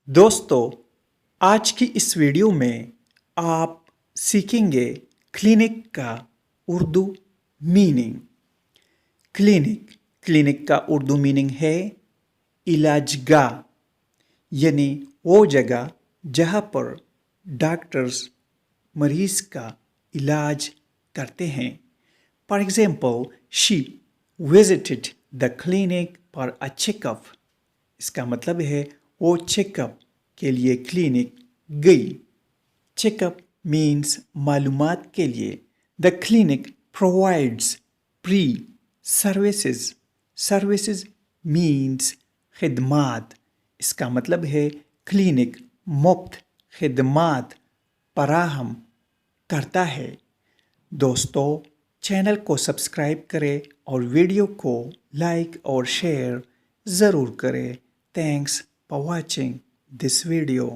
दोस्तों, आज की इस वीडियो में आप सीखेंगे क्लिनिक का उर्दू मीनिंग। क्लिनिक का उर्दू मीनिंग है इलाजगाह, यानी वो जगह जहाँ पर डॉक्टर्स मरीज का इलाज करते हैं। For example, she visited the clinic for a checkup. इसका मतलब है वो चेकअप के लिए क्लिनिक गई। चेकअप मीन्स मालूमात के लिए। The clinic provides free services. Services means खिदमात। इसका मतलब है क्लिनिक मुफ्त खिदमात फराहम करता है। दोस्तों, चैनल को सब्सक्राइब करें और वीडियो को लाइक और शेयर ज़रूर करें। Thanks for watching this video.